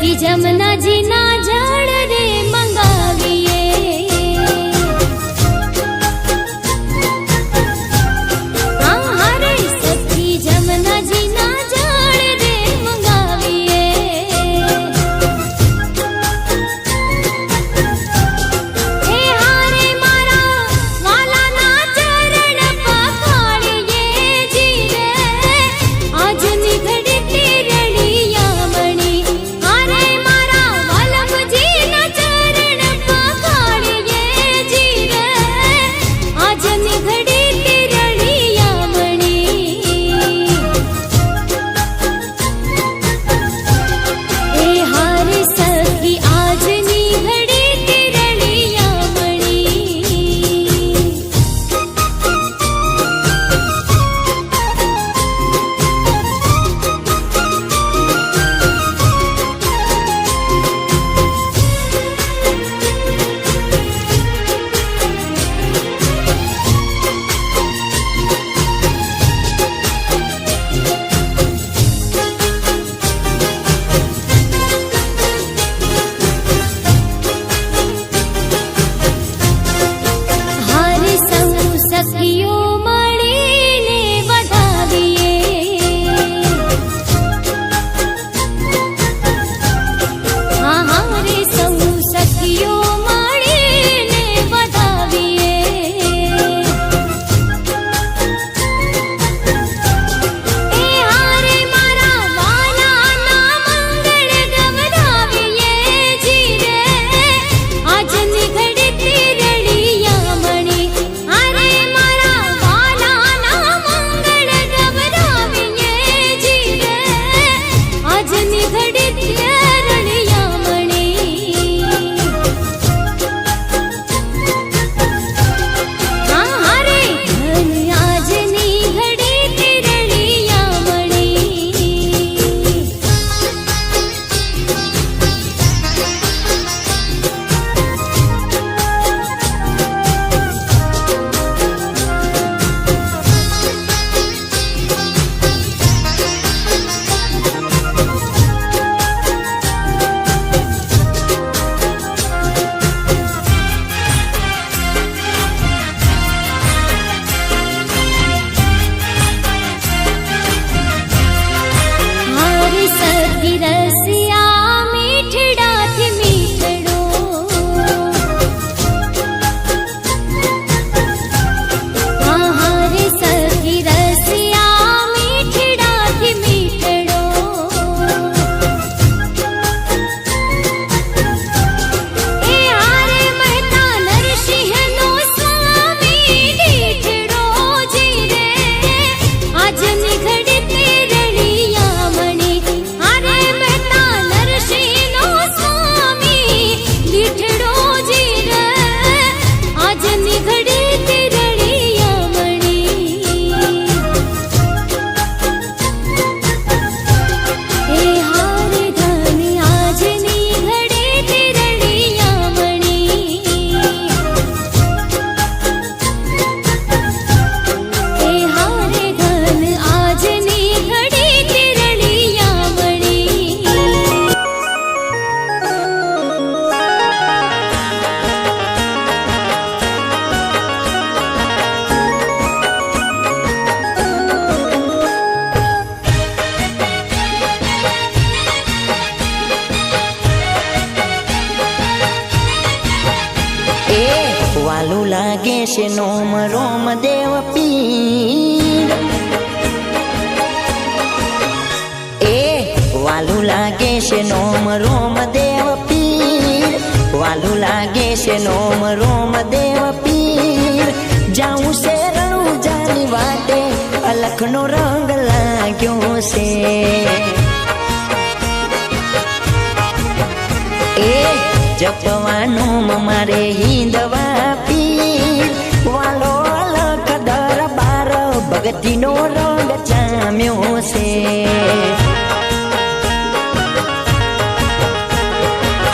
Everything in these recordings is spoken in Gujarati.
सखी जमुना जी ना जड़ रे मंगाविए हाँ रे सखी जमुना जी ना जड़ रे मंगाविए हे हारे मारा वाला ना चरण पखाड़िए जी रे आज निघड़ी तेरड़िया मणि हारे मारा वालम जी ना चरण पखाड़िए जी रे आज निघड़ी तेरड़िया मणि ए हारे सखी आज निघड़ी तेरड़िया मणि हारे सहु सखियो मळीने वधाविए हाँ हारे सहु सखियो मळीने वधाविए ए हारे मारा वाला ना मंगल गवराविए जी रे आज निघड़ी तेरड़िया मणि हारे मारा वाला ना मंगल गवराविए जी रे आज निघड़ी तेरड़िया मणि हाँ हारे धन आज निघड़ी तेरड़िया मणि हारे सखी रसिया मीठड़ा थी मीठड़ो हाँ हारे सखी रसिया मीठड़ा थी मीठड़ो ए हारे महता नरसिंह नो स्वामी दीठड़ो जी रे आज निघड़ी तेरड़िया मणि हारे महता नरसिंह नो स्वामी दीठड़ो जी रे आज निघड़ी तेरड़िया मणि हे हारे धन आज निघड़ी तेरड़िया मणि हे हारे धन आज निघड़ी तेरड़िया मणि એ વાલું લાગે છે નોમ રોમ દેવ પીર એ વાલું લાગે છે નોમ રોમ દેવ પીર વાલું લાગે છે નોમ રોમ દેવ પીર જાઉં છે રણુજાની વાટે અલખનો રંગ લાગ્યો છે એ જપવાનું મારે હિંદવા પીર વાલો અલખ દરબાર ભગતીનો રંગ જામ્યો છે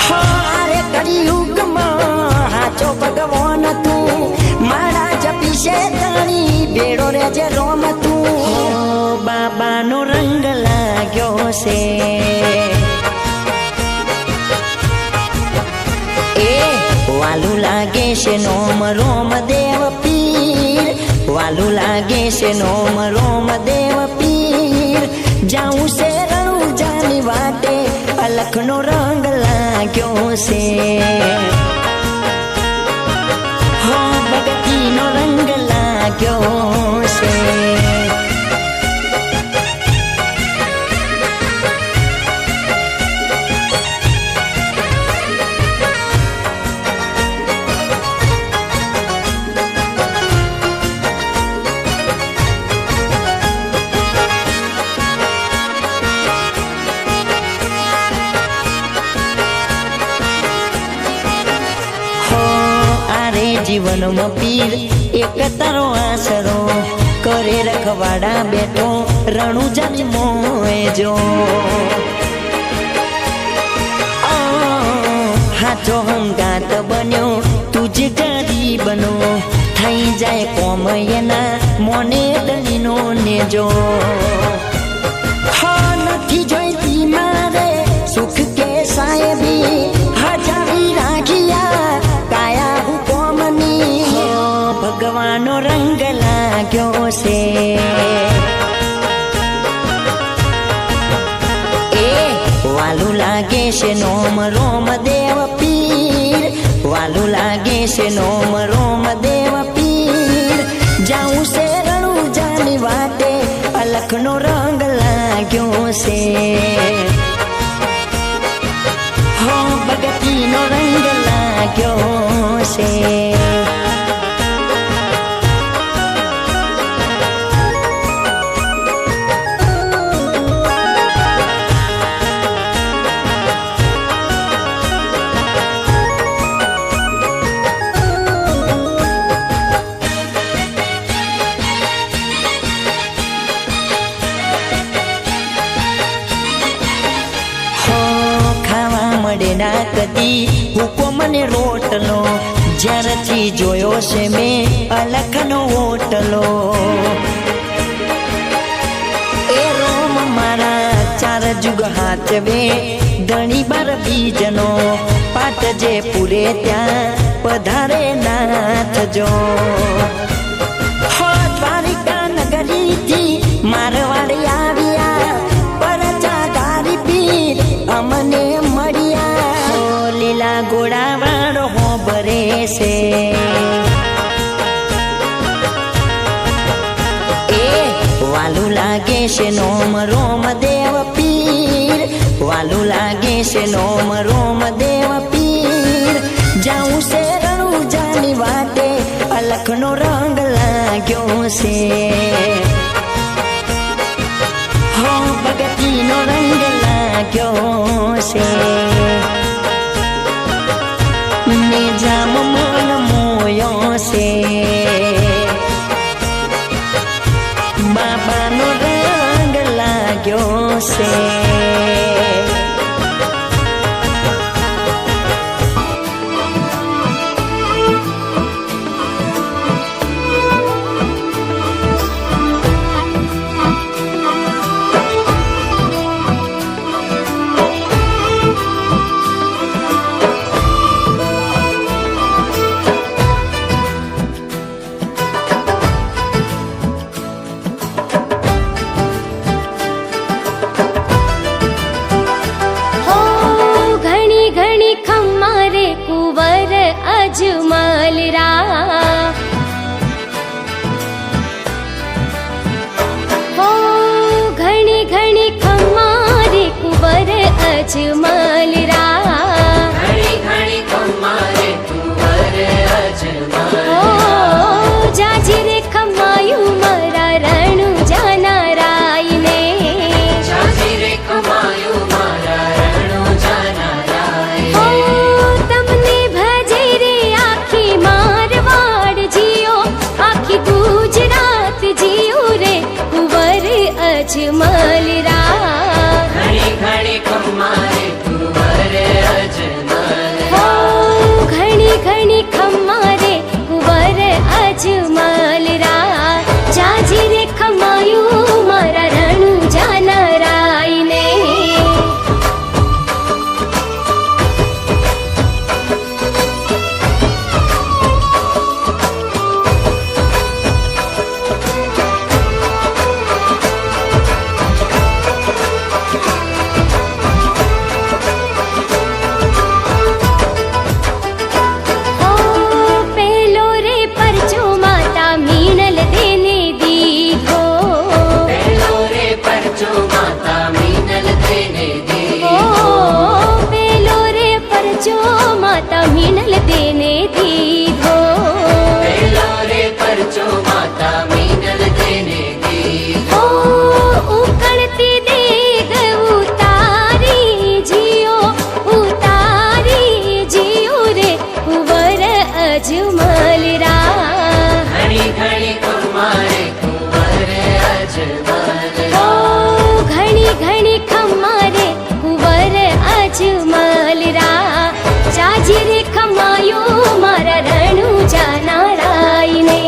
હારે કળિયુગમાં હાચો ભગવાન તું મારા જપી છે તાણી બેડો રે જે રોમ તું બાબાનો રંગ લાગ્યો છે વાલું લાગે છે નોમ રોમ દેવ પીર, વાલું લાગે છે નોમ રોમ દેવ પીર. જાઉં છે રણુજાની વાટે, અલખનો રંગ લાગ્યો છે, હો ભગતીનો રંગ લાગ્યો છે. જીવનમાં પીર એક તારો આસરો, કરે રખવાડા બેઠો રણુજાની મોએ જો. હાચો હંગાત બન્યો તુજ ગરીબનો, થઈ જાય કોમ એના મોને દલીનો ને જો. હા નથી જોઈતી મારે સુખ કે સાહેબી, હજાવી રાખ્યા કાયા ભગવાનનો રંગ લાગ્યો છે. એ વાલું લાગે છે નોમ રોમ દેવ પીર, વાલું લાગે છે નોમ રોમ દેવ પીર. જાઉં છે રણુજાની વાટે, અલખનો રંગ લાગ્યો છે, હો ભગતીનો રંગ લાગ્યો છે. ના કદી હુકો મને રોટલો, જ્યારથી જોયો છે મેં અલખનો ઓટલો. એ રોમ મારા ચાર જુગ હાચવે, ઘણી બાર બીજનો પાટ જે પૂરે ત્યાં પધારે નાથ જો. હો દ્વારિકા નગરીથી મારવાડી આવ્યા, પરચા ધારી પીર અમને મળ્યા. લીલા ગોળા વાળો હો ભરે છે, એ વાલું લાગે છે નોમ રોમ દેવ પીર, વાલું લાગે છે નોમ રોમ દેવ પીર. જાઉં છે રણુજાની વાટે, અલખનો રંગ લાગ્યો છે, હો ભગતીનો રંગ લાગ્યો છે. જામ મન મોયો છે, બાબાનો રંગ લાગ્યો છે. અજમલ રા હો, ઘણી ઘણી ખમારે કુંવર અજમલ રા, ઘણી ઘણી ખમારે કુંવર અજમલ હો. જાજી રે ખમાયું મારા રણુજાના રાયને, જાજી રે ખમાયું મારા રણુજાના રાય. હો તમને ભજે રે આખી મારવાડ મીણલ દેને દીધો. પેલો રે પરચો માતા મીનલ તેને દીધો. ઓ ઉકળતી દેગ ઉતારી જીઓ, ઉતારી જીઓ રે કુંવર અજમલ રા. ઘણી ઘણી કુમારે કુંવર અજમલ. ઓ ઘણી ઘણી ખમ્મારે કુંવર અજમલ રા. જાજી રે ખમાયો મારા રણુજા નારાયણે.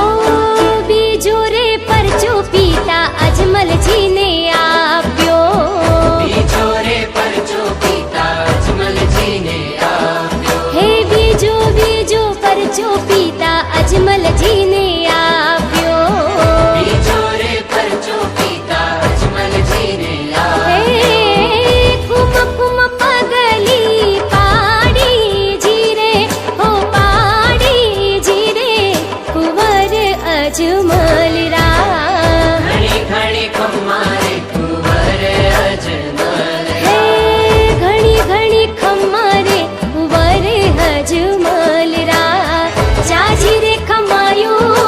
ઓ બીજો રે પરચો પિતા અજમલજીને આપ્યો. બીજો રે પરચો પિતા અજમલજીને આપ્યો. હે બીજો બીજો પરચો પિતા અજમલજીને આપ્યો. બીજો રે પરચો પિતા અજમલજીને આપ્યો. હે કુમ કુમ પગલી પાડી જીરે, હો પાડી જીરે કુંવર અજમલ રા. ઘણી ઘણી કુમારે કુંવર અજમલ. હે ઘણી ઘણી ખમ્મારે કુંવર અજમલ રા. જાજી રે ખમાયો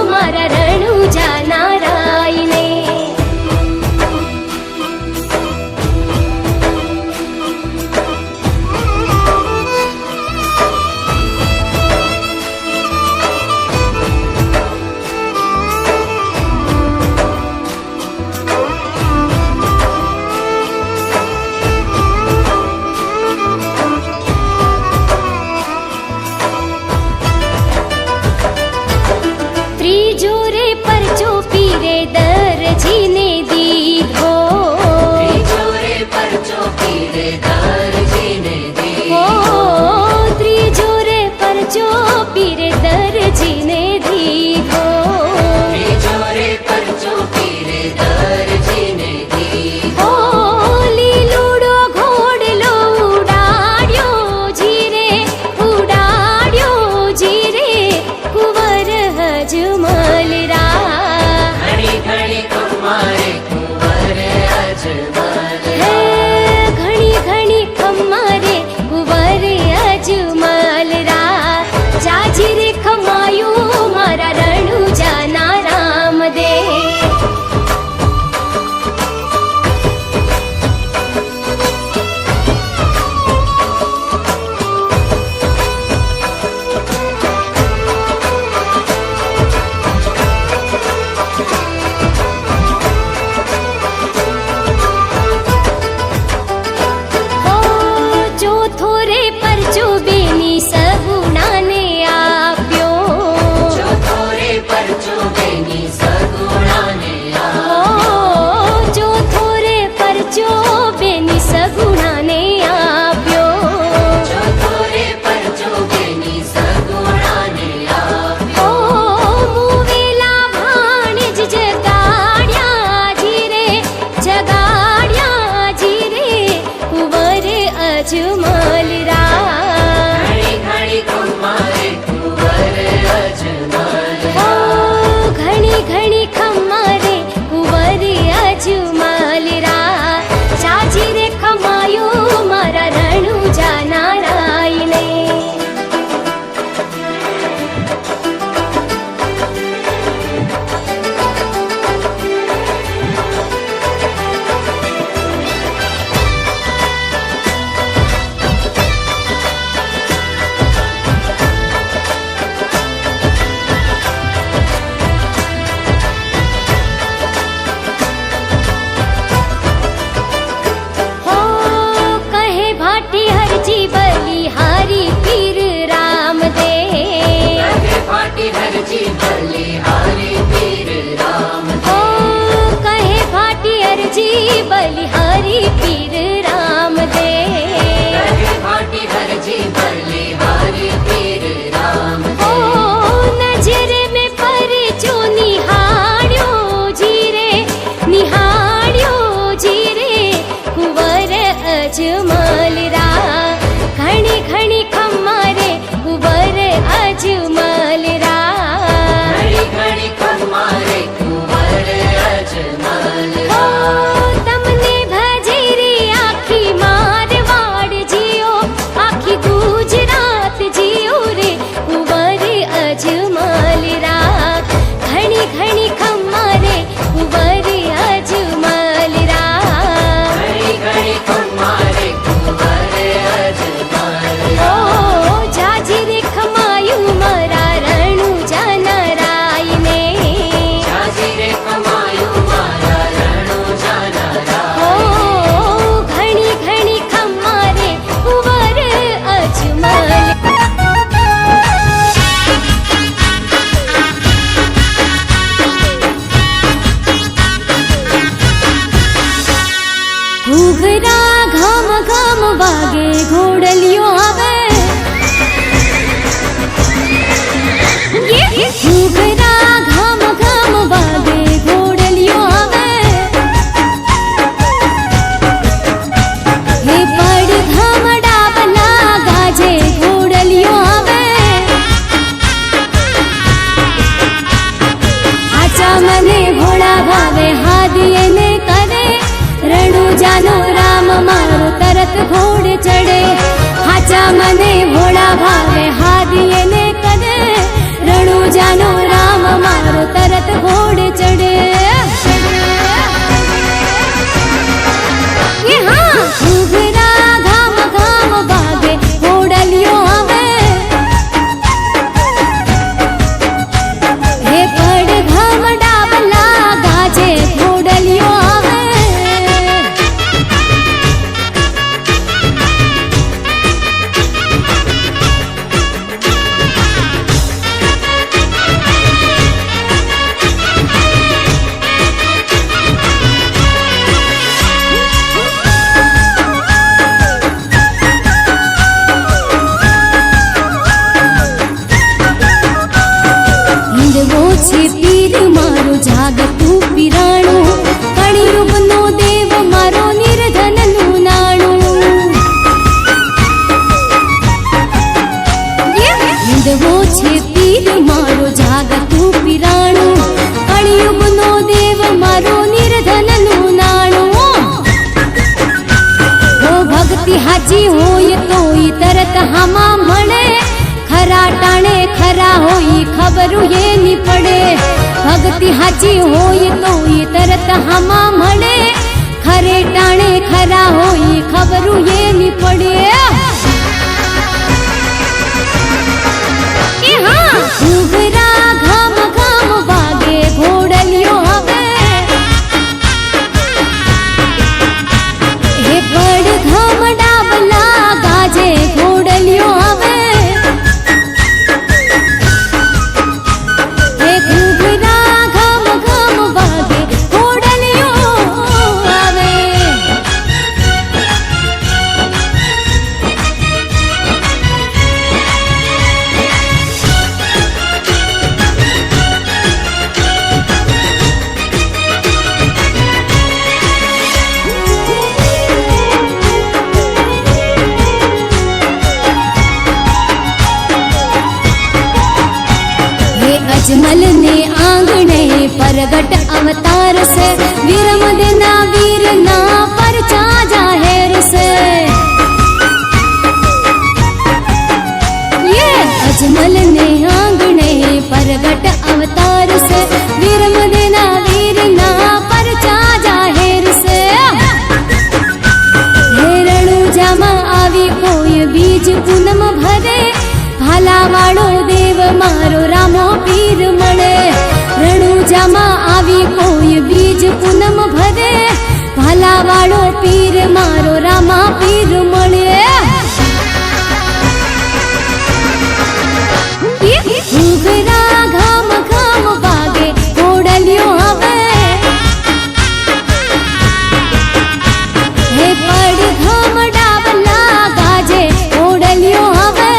છે પીર મારો જાગતું પીરાણું, કળિયુગનો દેવ મારો નિર્ધનનું નાણું. હિંદવો છે પીર મારો જાગતું પીરાણું, કળિયુગનો દેવ મારો નિર્ધનનું નાણું. ઓ ભક્તિ હાજી હોય તોય તરત હામાં મળે, ખરા ટાણે ખરા હોય ખબરું એની પડે. ભક્તિ હાજી હોય તોય તરત હામાં મળે, ખરે ટાણે ખરા હોય ખબરું એની પડે. એ હા ઘૂઘરા ઘમ ઘમ વાગે ઘોડલિયો હવે, હે પડ ઘમ ડાબલા ગાજે ઘોડલિયો હવે. હે ઘૂઘરા ઘમ ઘમ વાગે ઘોડલિયો હવે. अजमल ने आंगणे परगट अवतार से, वीरम देना वीर ना परचा जाहिर से. ये अजमल ने आंगणे परगट अवतार से, वीरम देना वीर ना परचा जाहिर से. हेरणु जामा आवी कोई बीज पूनम भरे, भालावाड़ो देव मारो रामो पीर मळे. रણુજામાં આવી કોઈ બીજ પૂનમ ભરે, ભાલાવાળો પીર મારો રામા પીર મળે. ઘૂઘરા ઘમ ઘમ વાગે ઘોડલિયો હવે, હે પડ ઘમ ડાબલા ગાજે ઘોડલિયો હવે.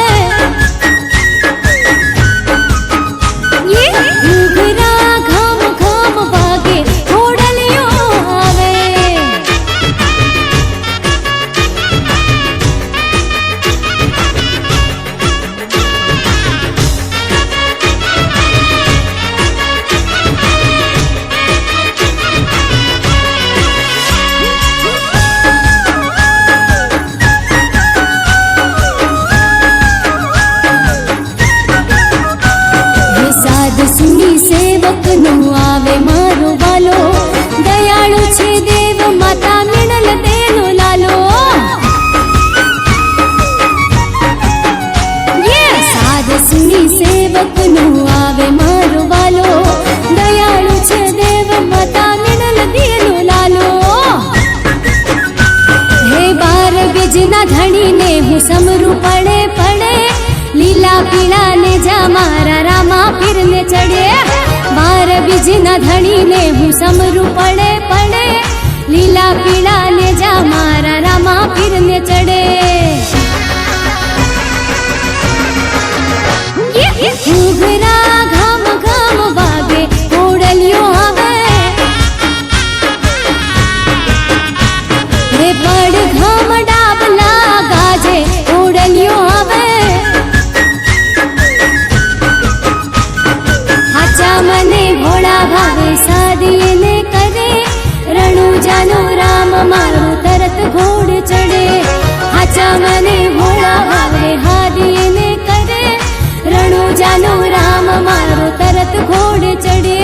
ઘૂઘરા ઘમ ઘમ વાગે ઘોડલિયો હવે. સાધ સુની સેવક નો આવે મારો વાલો, દયાળુ છે દેવ માતા મિણલ તેનો લાલો. સાધ સુની સેવક નો આવે મારો વાલો, દયાળુ છે દેવ માતા મિણલ તેનો લાલો. હે બાર બીજના ધણીને હું સમરું પડે પડે, લીલા પીળા ને જા મારા રામા પીર ને ચડે. બાર બીજના ધણીને હું સમરું પડે પડે, લીલા પીળા ને જા મારા રામા પીર ને ચડે. ઘૂઘરા ઘમ ઘમ વાગે ઘોડલિયો હવે, હે પડ ઘમ ડાબલા ગાજે ઘોડલિયો હવે. મને ભોળા ભાવે સાદીએ ને કરે, રણુજાનો રામ મારો તરત ઘોડ ચડે. હાચા મને ભોળા ભાવે હાદીએ ને કરે, રણુજાનો રામ મારો તરત ઘોડ ચડે.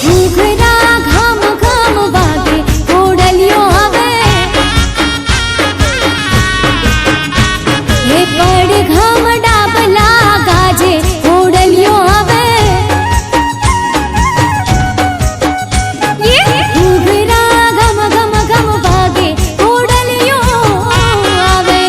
ઘૂઘરા ઘમ ઘમ વાગે ઘોડલિયો હવે, હે પડ ઘમ ડાબલા ગાજે ઘોડલિયો હવે. ઘૂઘરા ઘમ ઘમ ઘમ વાગે ઘોડલિયો હવે.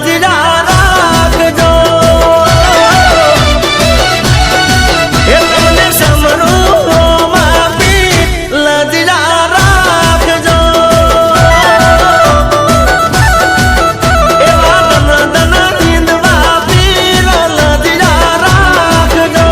લજડા રાખજો એ તમને સમરું માપી લજડા રાખજો એવા દન ઈંદવા પીર લજડા રાખજો